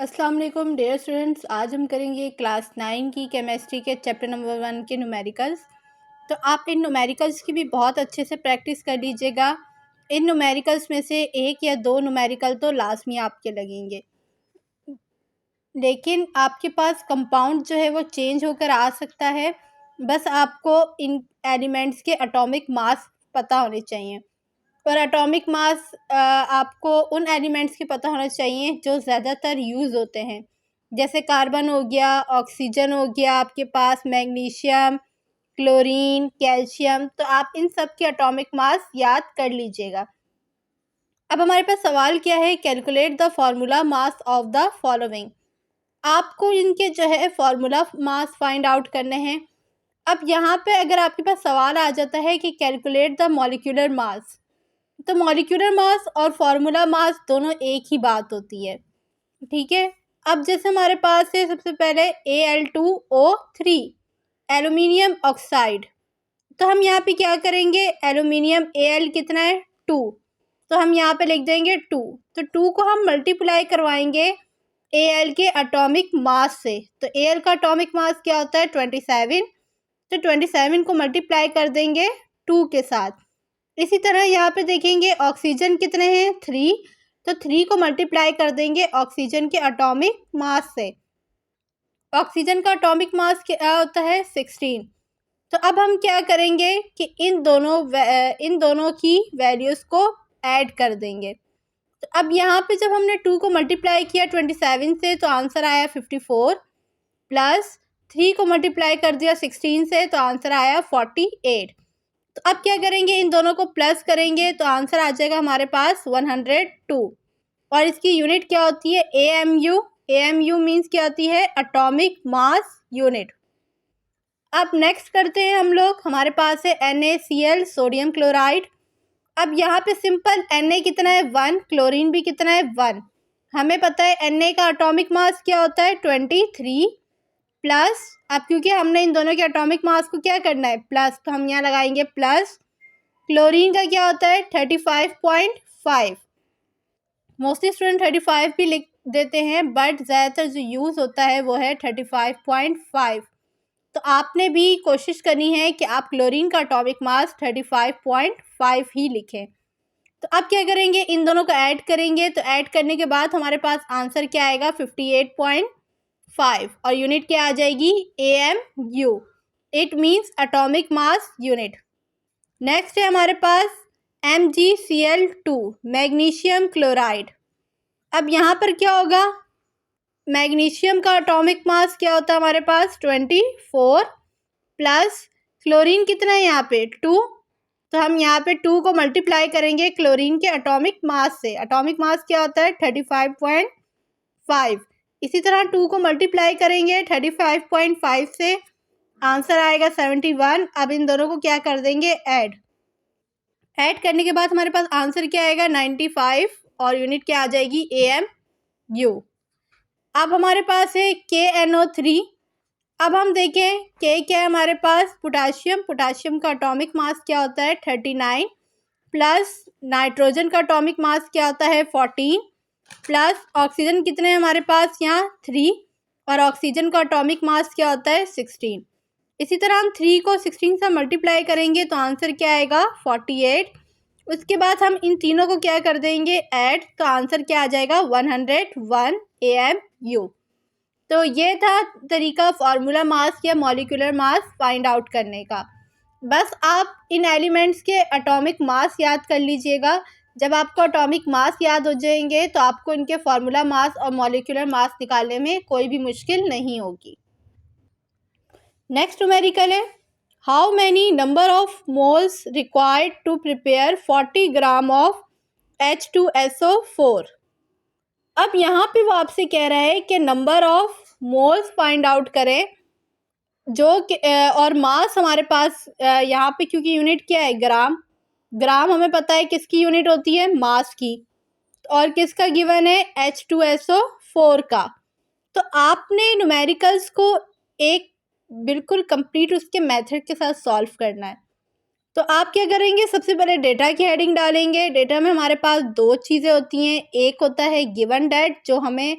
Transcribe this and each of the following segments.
अस्सलाम वालेकुम dear students. आज हम करेंगे क्लास 9 की केमिस्ट्री के चैप्टर नंबर 1 के न्यूमेरिकल्स। तो आप इन न्यूमेरिकल्स की भी बहुत अच्छे से प्रैक्टिस कर लीजिएगा। इन न्यूमेरिकल्स में से एक या दो न्यूमेरिकल तो लाजमी आपके लगेंगे, लेकिन आपके पास कंपाउंड जो है वो चेंज होकर आ सकता है। बस आपको इन एलिमेंट्स के एटॉमिक मास पता होने चाहिए, और एटॉमिक मास आपको उन एलिमेंट्स के पता होना चाहिए जो ज़्यादातर यूज़ होते हैं, जैसे कार्बन हो गया, ऑक्सीजन हो गया, आपके पास मैग्नीशियम, क्लोरीन, कैल्शियम। तो आप इन सब के एटॉमिक मास याद कर लीजिएगा। अब हमारे पास सवाल क्या है, calculate the formula mass of the following. आपको इनके जो है फार्मूला मास फाइंड आउट करने हैं। अब यहाँ पे अगर आपके पास सवाल आ जाता है कि कैलकुलेट द मॉलिक्यूलर मास, तो मॉलिक्यूलर मास और फार्मूला मास दोनों एक ही बात होती है, ठीक है। अब जैसे हमारे पास है सबसे पहले Al2O3 एल्यूमिनियम ऑक्साइड, तो हम यहाँ पे क्या करेंगे, एल्यूमिनियम Al कितना है 2, तो हम यहाँ पे लिख देंगे 2। तो 2 को हम मल्टीप्लाई करवाएंगे Al के एटॉमिक मास से। तो Al का एटॉमिक मास क्या होता है 27, तो 27 को मल्टीप्लाई कर देंगे 2 के साथ। इसी तरह यहाँ पे देखेंगे ऑक्सीजन कितने हैं 3, तो 3 को मल्टीप्लाई कर देंगे ऑक्सीजन के एटॉमिक मास से। ऑक्सीजन का एटॉमिक मास क्या होता है 16। तो अब हम क्या करेंगे कि इन दोनों की वैल्यूज़ को ऐड कर देंगे। तो अब यहाँ पे जब हमने 2 को मल्टीप्लाई किया 27 से तो आंसर आया 54, प्लस 3 को मल्टीप्लाई कर दिया 16 से तो आंसर आया 48। तो अब क्या करेंगे, इन दोनों को प्लस करेंगे तो आंसर आ जाएगा हमारे पास 102, और इसकी यूनिट क्या होती है AMU। AMU मीन्स क्या होती है एटॉमिक मास यूनिट। अब नेक्स्ट करते हैं हम लोग, हमारे पास है NaCl सोडियम क्लोराइड। अब यहाँ पे सिंपल Na कितना है 1, क्लोरीन भी कितना है 1। हमें पता है Na का एटॉमिक मास क्या होता है 23, प्लस अब क्योंकि हमने इन दोनों के एटॉमिक मास को क्या करना है प्लस, तो हम यहाँ लगाएंगे प्लस। क्लोरीन का क्या होता है 35.5। मोस्टली स्टूडेंट 35 भी लिख देते हैं, बट ज़्यादातर जो यूज़ होता है वो है 35.5। तो आपने भी कोशिश करनी है कि आप क्लोरीन का एटॉमिक मास 35.5 ही लिखें। तो अब क्या करेंगे, इन दोनों को ऐड करेंगे, तो ऐड करने के बाद हमारे पास आंसर क्या आएगा 58.5, और यूनिट क्या आ जाएगी AMU। It means atomic mass unit. Next है हमारे पास MgCl2 मैग्नीशियम क्लोराइड। अब यहाँ पर क्या होगा, मैग्नीशियम का एटॉमिक मास क्या होता है हमारे पास 24, प्लस क्लोरीन कितना है यहाँ पे 2, तो हम यहाँ पे 2 को मल्टीप्लाई करेंगे क्लोरीन के एटॉमिक मास से। एटॉमिक मास क्या होता है 35.5। इसी तरह 2 को मल्टीप्लाई करेंगे 35.5 से, आंसर आएगा 71। अब इन दोनों को क्या कर देंगे ऐड करने के बाद हमारे पास आंसर क्या आएगा 95, और यूनिट क्या आ जाएगी AMU। अब हमारे पास है KNO3। अब हम देखें K क्या है हमारे पास पोटाशियम। पोटाशियम का एटॉमिक मास क्या होता है 39, प्लस नाइट्रोजन का एटॉमिक मास क्या होता है 14, प्लस ऑक्सीजन कितने हैं हमारे पास यहाँ 3, और ऑक्सीजन का एटॉमिक मास क्या होता है 16। इसी तरह हम 3 को 16 से मल्टीप्लाई करेंगे तो आंसर क्या आएगा 48। उसके बाद हम इन तीनों को क्या कर देंगे ऐड, तो आंसर क्या आ जाएगा 101 AMU। तो ये था तरीका फार्मूला मास या मॉलिक्यूलर मास फाइंड आउट करने का। बस आप इन एलिमेंट्स के एटॉमिक मास याद कर लीजिएगा। जब आपको एटॉमिक मास याद हो जाएंगे तो आपको इनके फार्मूला मास और मॉलिक्यूलर मास निकालने में कोई भी मुश्किल नहीं होगी। नेक्स्ट न्यूमेरिकल है, how many number of moles required to prepare 40 gram of H2SO4। अब यहाँ पे वो आपसे कह रहा है कि number of moles find out करें जो और मास हमारे पास यहाँ पे क्योंकि यूनिट क्या है ग्राम। ग्राम हमें पता है किसकी यूनिट होती है मास की, और किसका गिवन है H2SO4 का। तो आपने न्यूमेरिकल्स को एक बिल्कुल कंप्लीट उसके मेथड के साथ सॉल्व करना है। तो आप क्या करेंगे, सबसे पहले डेटा की हेडिंग डालेंगे। डेटा में हमारे पास दो चीज़ें होती हैं, एक होता है गिवन डेट जो हमें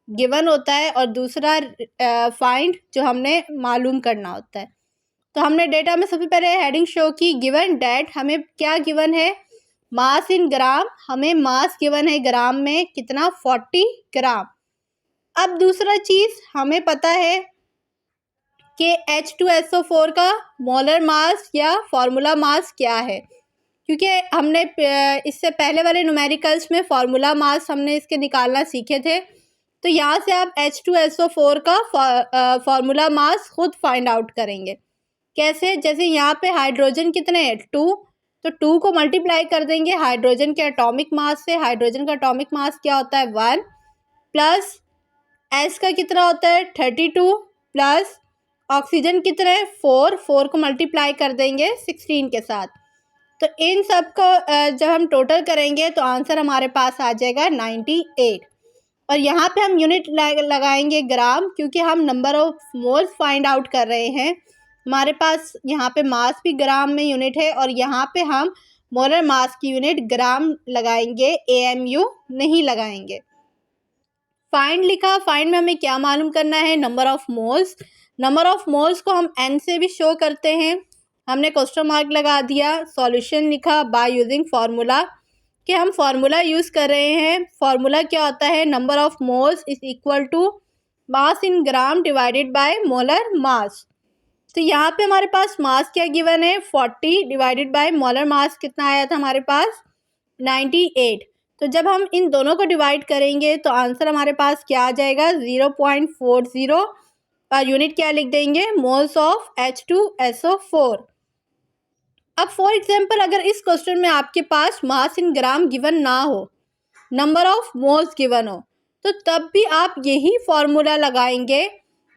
गिवन होता है और दूसरा फाइंड जो हमने मालूम करना होता है। तो हमने डेटा में सबसे पहले हेडिंग शो की गिवन डैट, हमें क्या गिवन है, मास इन ग्राम, हमें मास गिवन है ग्राम में कितना, 40 ग्राम। अब दूसरा चीज़ हमें पता है कि H2SO4 का मोलर मास या फॉर्मूला मास क्या है, क्योंकि हमने इससे पहले वाले न्यूमेरिकल्स में फार्मूला मास हमने इसके निकालना सीखे थे। तो यहाँ से आप H2SO4 का फार्मूला मास खुद फाइंड आउट करेंगे। कैसे, जैसे यहाँ पे हाइड्रोजन कितने हैं, 2, तो 2 को मल्टीप्लाई कर देंगे हाइड्रोजन के एटॉमिक मास से। हाइड्रोजन का एटॉमिक मास क्या होता है, 1, प्लस एस का कितना होता है, 32, प्लस ऑक्सीजन कितना है, 4 को मल्टीप्लाई कर देंगे 16 के साथ। तो इन सब को जब हम टोटल करेंगे तो आंसर हमारे पास आ जाएगा 98। और यहाँ पे हम यूनिट लगाएंगे ग्राम, क्योंकि हम number of moles find out कर रहे हैं। हमारे पास यहाँ पे मास भी ग्राम में यूनिट है और यहाँ पे हम मोलर मास की यूनिट ग्राम लगाएंगे, AMU नहीं लगाएंगे। फाइंड लिखा, फाइंड में हमें क्या मालूम करना है, number of moles. Number of moles को हम N से भी शो करते हैं, हमने क्वेश्चन मार्क लगा दिया। सॉल्यूशन लिखा बाय यूजिंग फार्मूला, कि हम फार्मूला यूज़ कर रहे हैं। फार्मूला क्या होता है, number of moles is equal to mass in gram divided by molar mass. तो यहाँ पे हमारे पास मास क्या गिवन है, 40 डिवाइडेड बाय मोलर मास कितना आया था हमारे पास, 98। तो जब हम इन दोनों को डिवाइड करेंगे तो आंसर हमारे पास क्या आ जाएगा, 0.40, और यूनिट क्या लिख देंगे, मोल्स ऑफ H2SO4। अब फॉर एग्जांपल अगर इस क्वेश्चन में आपके पास मास इन ग्राम गिवन ना हो, नंबर ऑफ मोल्स गिवन हो, तो तब भी आप यही फॉर्मूला लगाएंगे,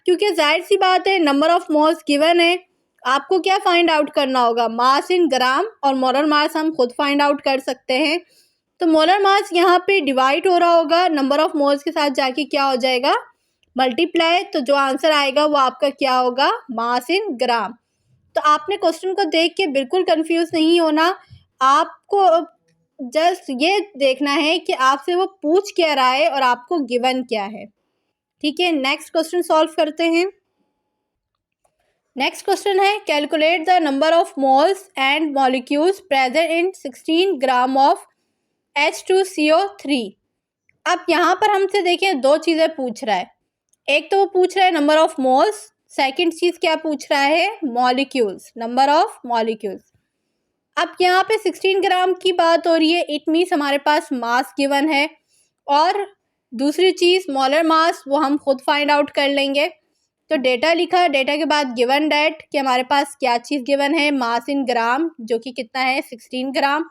क्योंकि जाहिर सी बात है नंबर ऑफ मोल्स गिवन है, आपको क्या फाइंड आउट करना होगा, मास इन ग्राम, और मोलर मास हम खुद फाइंड आउट कर सकते हैं। तो मोलर मास यहाँ पे डिवाइड हो रहा होगा नंबर ऑफ मोल्स के साथ, जाके क्या हो जाएगा, मल्टीप्लाई। तो जो आंसर आएगा वो आपका क्या होगा, मास इन ग्राम। तो आपने क्वेश्चन को देख के बिल्कुल कंफ्यूज नहीं होना, आपको जस्ट ये देखना है कि आपसे वो पूछ क्या रहा है और आपको गिवन क्या है। ठीक है, नेक्स्ट क्वेश्चन सॉल्व करते हैं। नेक्स्ट क्वेश्चन है, calculate the number of moles and molecules present in 16 gram of H2CO3। अब यहाँ पर हमसे देखें दो चीज़ें पूछ रहा है, एक तो वो पूछ रहा है नंबर ऑफ मोल्स, सेकंड चीज़ क्या पूछ रहा है, मॉलिक्यूल्स, नंबर ऑफ मॉलिक्यूल्स। अब यहाँ पे 16 ग्राम की बात हो रही है, इट मीन्स हमारे पास मास गिवन है, और दूसरी चीज़ मोलर मास वो हम खुद फाइंड आउट कर लेंगे। तो डेटा लिखा, डेटा के बाद गिवन डेट कि हमारे पास क्या चीज़ गिवन है, मास इन ग्राम जो कि कितना है, 16 ग्राम।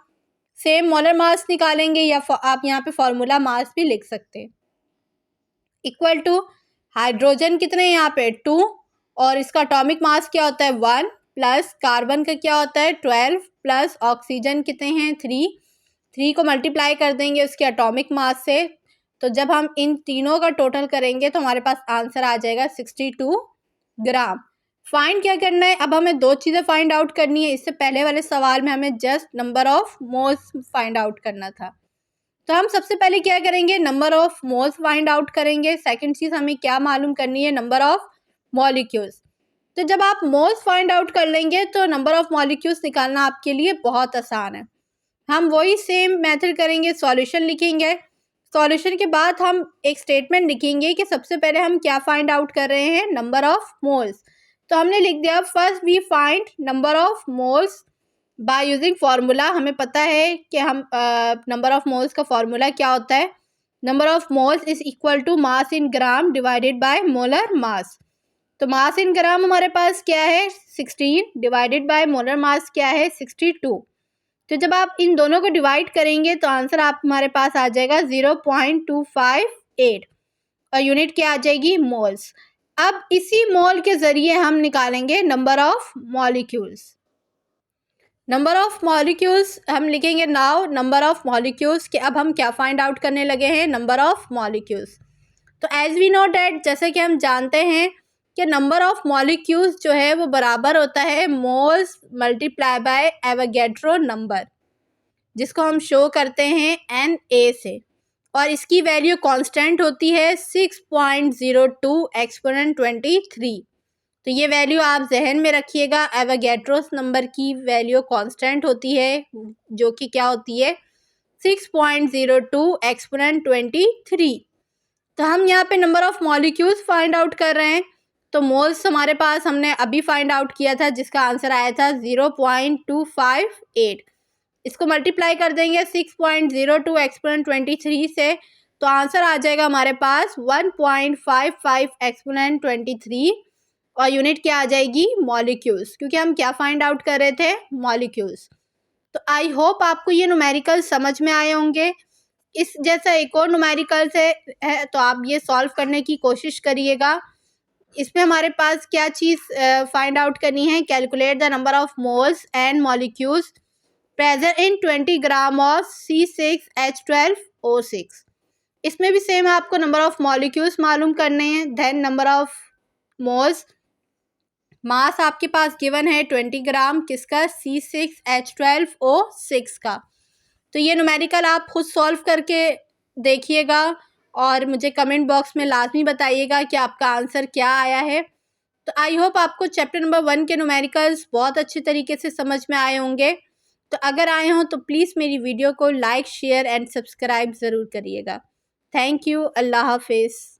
सेम मोलर मास निकालेंगे, या आप यहाँ पे फॉर्मूला मास भी लिख सकते हैं। इक्वल टू हाइड्रोजन कितने हैं यहाँ पे, 2, और इसका एटॉमिक मास क्या होता है, 1, प्लस कार्बन का क्या होता है, 12, प्लस ऑक्सीजन कितने हैं, 3 को मल्टीप्लाई कर देंगे उसके एटॉमिक मास से। तो जब हम इन तीनों का टोटल करेंगे तो हमारे पास आंसर आ जाएगा 62 ग्राम। फाइंड क्या करना है, अब हमें दो चीज़ें फाइंड आउट करनी है। इससे पहले वाले सवाल में हमें just number of moles find out करना था, तो हम सबसे पहले क्या करेंगे, number of moles find out करेंगे। सेकंड चीज़ हमें क्या मालूम करनी है, नंबर ऑफ मॉलिक्यूल्स। तो जब आप मोल्स फाइंड आउट कर लेंगे तो नंबर ऑफ मॉलिक्यूल्स निकालना आपके लिए बहुत आसान है। हम वही सेम मेथड करेंगे, सॉल्यूशन लिखेंगे। सॉल्यूशन के बाद हम एक स्टेटमेंट लिखेंगे कि सबसे पहले हम क्या फाइंड आउट कर रहे हैं, नंबर ऑफ मोल्स। तो हमने लिख दिया, first we find number of moles by using formula. हमें पता है कि हम नंबर ऑफ मोल्स का फार्मूला क्या होता है, number of moles is equal to mass in gram divided by molar mass. तो मास इन ग्राम हमारे पास क्या है, 16, डिवाइडेड बाय मोलर मास क्या है, 62। तो जब आप इन दोनों को डिवाइड करेंगे तो आंसर आप हमारे पास आ जाएगा 0.258, और यूनिट क्या आ जाएगी, मोल्स। अब इसी मोल के ज़रिए हम निकालेंगे number of molecules. Number of molecules हम लिखेंगे नाउ नंबर ऑफ मॉलिक्यूल्स, कि अब हम क्या फाइंड आउट करने लगे हैं, नंबर ऑफ मॉलिक्यूल्स। तो एज वी नो डैट, जैसे कि हम जानते हैं कि नंबर ऑफ मॉलिक्यूल्स जो है वो बराबर होता है moles multiply by Avogadro number, जिसको हम शो करते हैं Na से। और इसकी वैल्यू कांस्टेंट होती है 6.02 एक्सपोनेंट 23। तो ये वैल्यू आप जहन में रखिएगा। एवोगैड्रोस नंबर की वैल्यू कांस्टेंट होती है, जो कि क्या होती है 6.02 एक्सपोनेंट 23। तो हम यहाँ पे number of molecules find out कर रहे हैं। तो मोल्स हमारे पास हमने अभी फाइंड आउट किया था, जिसका आंसर आया था 0.258। इसको मल्टीप्लाई कर देंगे 6.02 एक्सपोनेंट 23 से, तो आंसर आ जाएगा हमारे पास 1.55 एक्सपोनेंट 23। और यूनिट क्या आ जाएगी मॉलिक्यूल्स, क्योंकि हम क्या फाइंड आउट कर रहे थे मॉलिक्यूल्स। तो आई होप आपको ये न्यूमेरिकल समझ में आए होंगे। इस जैसा एक और न्यूमेरिकल है तो आप ये सॉल्व करने की कोशिश करिएगा। इसमें हमारे पास क्या चीज़ फाइंड आउट करनी है, calculate the number of moles and molecules present in 20 gram of C6H12O6। इसमें भी सेम आपको नंबर ऑफ मॉलिक्यूल्स मालूम करने हैं, देन नंबर ऑफ मोल्स। मास आपके पास गिवन है 20 ग्राम, किसका C6H12O6 का। तो ये न्यूमेरिकल आप खुद सॉल्व करके देखिएगा और मुझे कमेंट बॉक्स में लाजमी बताइएगा कि आपका आंसर क्या आया है। तो आई होप आपको चैप्टर नंबर 1 के न्यूमेरिकल्स बहुत अच्छे तरीके से समझ में आए होंगे। तो अगर आए हों तो प्लीज़ मेरी वीडियो को लाइक, शेयर एंड सब्सक्राइब ज़रूर करिएगा। Thank you. अल्लाह हाफिज़।